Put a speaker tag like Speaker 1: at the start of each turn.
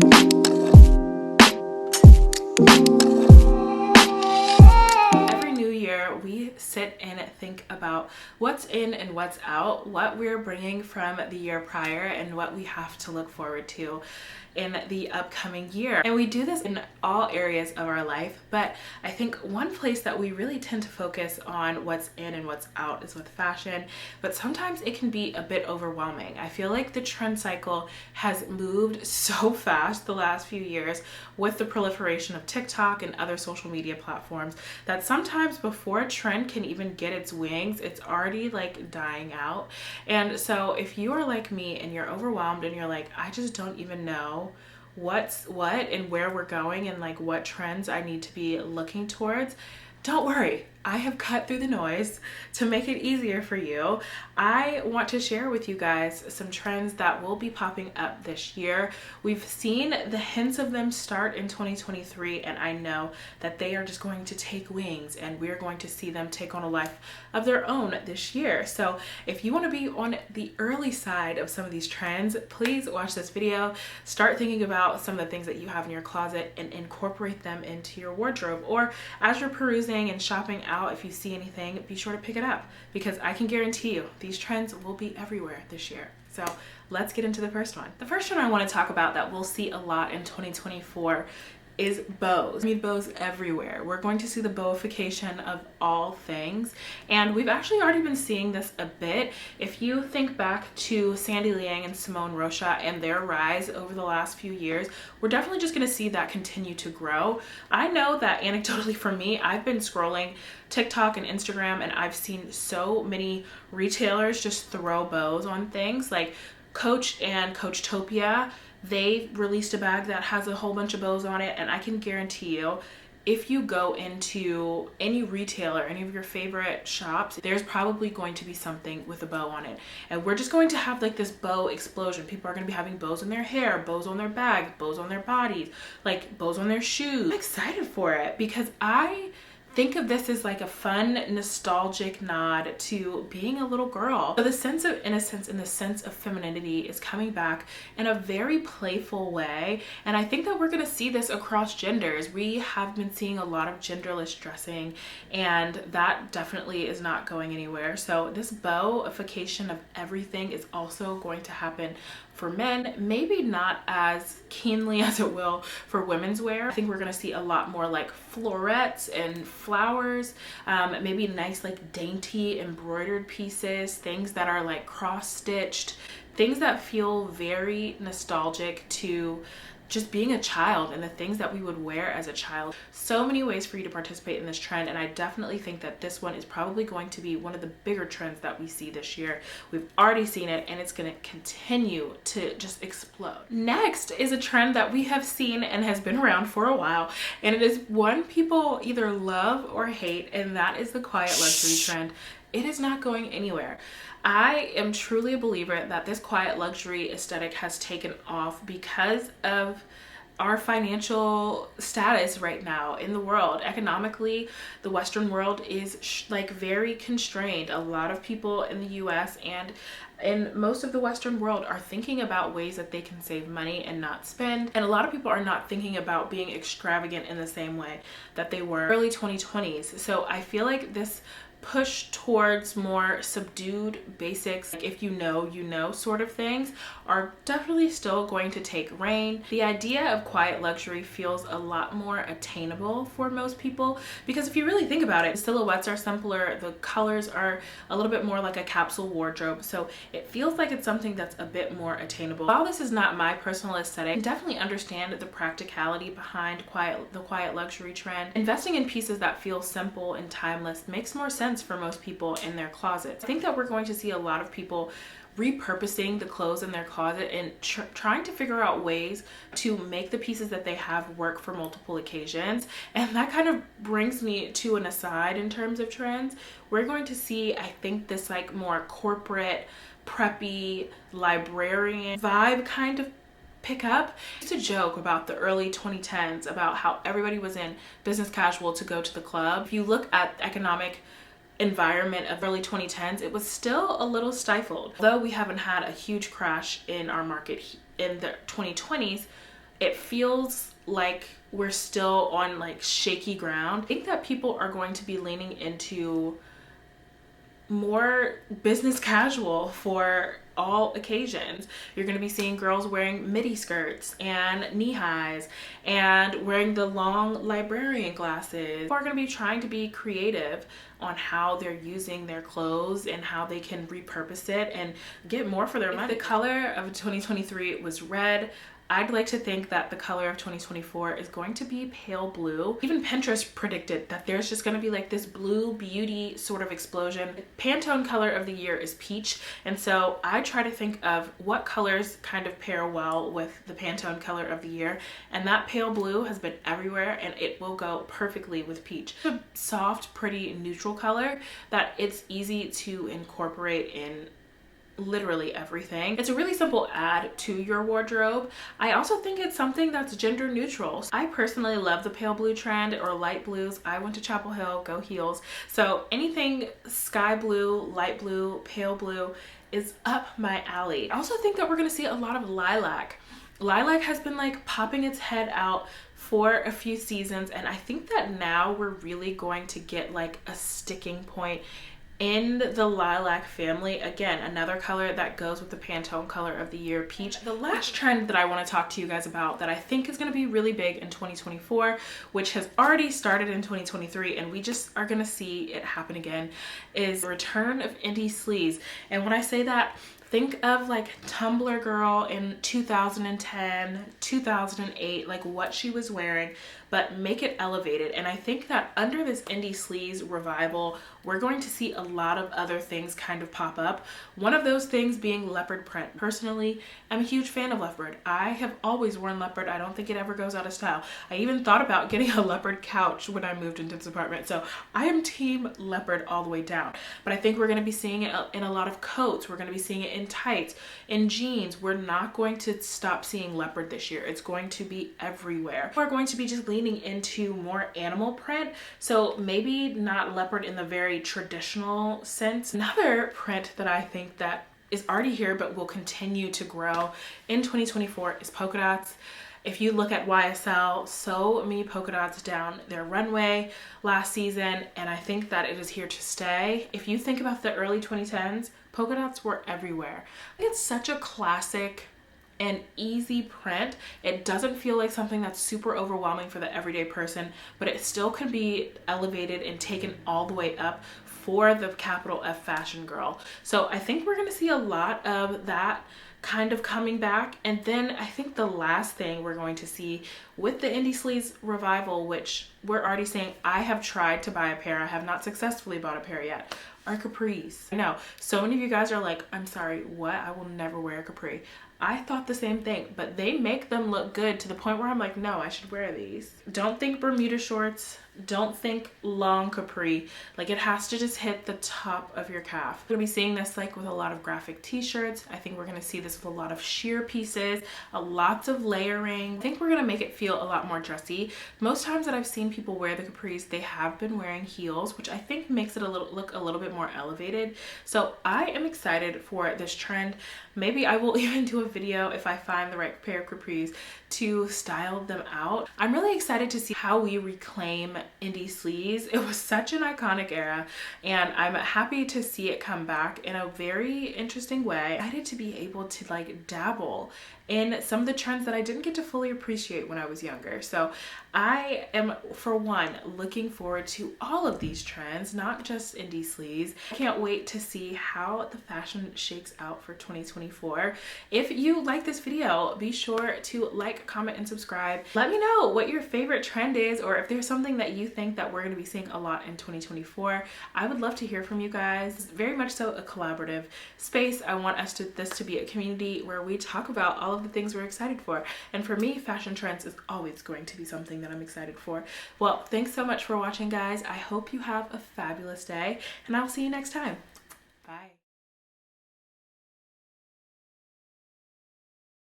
Speaker 1: Every new year, we sit and think about what's in and what's out, what we're bringing from the year prior, and what we have to look forward to in the upcoming year. And we do this in all areas of our life, but I think one place that we really tend to focus on what's in and what's out is with fashion, but sometimes it can be a bit overwhelming. I feel like the trend cycle has moved so fast the last few years with the proliferation of TikTok and other social media platforms that sometimes before a trend can even get its wings, it's already like dying out. And so if you are like me and you're overwhelmed and you're like, I just don't even know what's what and where we're going and like what trends I need to be looking towards, don't worry. I have cut through the noise to make it easier for you. I want to share with you guys some trends that will be popping up this year. We've seen the hints of them start in 2023, and I know that they are just going to take wings and we're going to see them take on a life of their own this year. So if you want to be on the early side of some of these trends, please watch this video. Start thinking about some of the things that you have in your closet and incorporate them into your wardrobe. Or as you're perusing and shopping out, if you see anything, be sure to pick it up, because I can guarantee you these trends will be everywhere this year. So let's get into the first one. The first one I want to talk about that we'll see a lot in 2024 is bows. I mean, bows everywhere. We're going to see the bowification of all things, and we've actually already been seeing this a bit. If you think back to Sandy Liang and Simone Rocha and their rise over the last few years, we're definitely just going to see that continue to grow. I know that anecdotally for me, I've been scrolling TikTok and Instagram and I've seen so many retailers just throw bows on things. Like Coach and Coachtopia, they released a bag that has a whole bunch of bows on it, and I can guarantee you, if you go into any retailer, any of your favorite shops, there's probably going to be something with a bow on it. And we're just going to have like this bow explosion. People are going to be having bows in their hair, bows on their bags, bows on their bodies, like bows on their shoes. I'm excited for it because I think of this as like a fun, nostalgic nod to being a little girl. So the sense of innocence and the sense of femininity is coming back in a very playful way. And I think that we're gonna see this across genders. We have been seeing a lot of genderless dressing, and that definitely is not going anywhere. So this bowification of everything is also going to happen for men, maybe not as keenly as it will for women's wear. I think we're gonna see a lot more like florets and flowers, maybe nice like dainty embroidered pieces, things that are like cross-stitched, things that feel very nostalgic to just being a child and the things that we would wear as a child. So many ways for you to participate in this trend, and I definitely think that this one is probably going to be one of the bigger trends that we see this year. We've already seen it and it's going to continue to just explode. Next is a trend that we have seen and has been around for a while, and it is one people either love or hate, and that is the quiet luxury trend. It is not going anywhere. I am truly a believer that this quiet luxury aesthetic has taken off because of our financial status right now in the world. Economically, the Western world is like very constrained. A lot of people in the US and in most of the Western world are thinking about ways that they can save money and not spend. And a lot of people are not thinking about being extravagant in the same way that they were early 2020s. So I feel like this push towards more subdued basics, like if you know, you know sort of things, are definitely still going to take reign. The idea of quiet luxury feels a lot more attainable for most people, because if you really think about it, the silhouettes are simpler, the colors are a little bit more like a capsule wardrobe, so it feels like it's something that's a bit more attainable. While this is not my personal aesthetic, I definitely understand the practicality behind the quiet luxury trend. Investing in pieces that feel simple and timeless makes more sense for most people in their closets. I think that we're going to see a lot of people repurposing the clothes in their closet and trying to figure out ways to make the pieces that they have work for multiple occasions. And that kind of brings me to an aside in terms of trends. We're going to see, I think, this like more corporate, preppy, librarian vibe kind of pick up. I used to joke about the early 2010s about how everybody was in business casual to go to the club. If you look at the economic environment of early 2010s, it was still a little stifled. Though we haven't had a huge crash in our market in the 2020s, it feels like we're still on like shaky ground. I think that people are going to be leaning into more business casual for all occasions. You're going to be seeing girls wearing midi skirts and knee highs and wearing the long librarian glasses. People are going to be trying to be creative on how they're using their clothes and how they can repurpose it and get more for their money. If the color of 2023 was red, I'd like to think that the color of 2024 is going to be pale blue. Even Pinterest predicted that there's just going to be like this blue beauty sort of explosion. Pantone color of the year is peach, and so I try to think of what colors kind of pair well with the Pantone color of the year, and that pale blue has been everywhere and it will go perfectly with peach. It's a soft, pretty neutral color that it's easy to incorporate in literally everything. It's a really simple add to your wardrobe. I also think it's something that's gender neutral. I personally love the pale blue trend or light blues. I went to Chapel Hill, go heels. So anything sky blue, light blue, pale blue is up my alley. I also think that we're gonna see a lot of lilac. Lilac has been like popping its head out for a few seasons, and I think that now we're really going to get like a sticking point in the lilac family. Again, another color that goes with the Pantone color of the year, peach. The last trend that I want to talk to you guys about that I think is going to be really big in 2024, which has already started in 2023 and we just are going to see it happen again, is the return of indie sleeves. And when I say that, think of like Tumblr girl in 2010, 2008, like what she was wearing, but make it elevated. And I think that under this indie sleeves revival, we're going to see a lot of other things kind of pop up. One of those things being leopard print. Personally, I'm a huge fan of leopard. I have always worn leopard. I don't think it ever goes out of style. I even thought about getting a leopard couch when I moved into this apartment. So I am team leopard all the way down. But I think we're going to be seeing it in a lot of coats. We're going to be seeing it in tights, in jeans. We're not going to stop seeing leopard this year. It's going to be everywhere. We're going to be just leaning into more animal print. So maybe not leopard in the very traditional sense. Another print that I think that is already here but will continue to grow in 2024 is polka dots. If you look at YSL, so many polka dots down their runway last season, and I think that it is here to stay. If you think about the early 2010s, polka dots were everywhere. It's such a classic and easy print. It doesn't feel like something that's super overwhelming for the everyday person, but it still can be elevated and taken all the way up for the capital F fashion girl. So I think we're gonna see a lot of that kind of coming back. And then I think the last thing we're going to see with the indie sleeves revival, which we're already saying, I have tried to buy a pair, I have not successfully bought a pair yet, are capris. I know so many of you guys are like, I'm sorry, what? I will never wear a capri. I thought the same thing, but they make them look good to the point where I'm like, no, I should wear these. Don't think Bermuda shorts. Don't think long capri. Like, it has to just hit the top of your calf. We're gonna be seeing this like with a lot of graphic t-shirts. I think we're gonna see this with a lot of sheer pieces, lots of layering. I think we're gonna make it feel a lot more dressy. Most times that I've seen people wear the capris, they have been wearing heels, which I think makes it look a little bit more elevated. So I am excited for this trend. Maybe I will even do a video if I find the right pair of capris to style them out. I'm really excited to see how we reclaim indie sleeves. It was such an iconic era, and I'm happy to see it come back in a very interesting way. I'm excited to be able to like dabble in some of the trends that I didn't get to fully appreciate when I was younger. So I am, for one, looking forward to all of these trends, not just indie sleeves. I can't wait to see how the fashion shakes out for 2024. If you like this video, be sure to like, comment, and subscribe. Let me know what your favorite trend is, or if there's something that you think that we're going to be seeing a lot in 2024. I would love to hear from you guys. It's very much so a collaborative space. I want this to be a community where we talk about all of the things we're excited for. And for me, fashion trends is always going to be something that I'm excited for. Well, thanks so much for watching, guys. I hope you have a fabulous day, and I'll see you next time.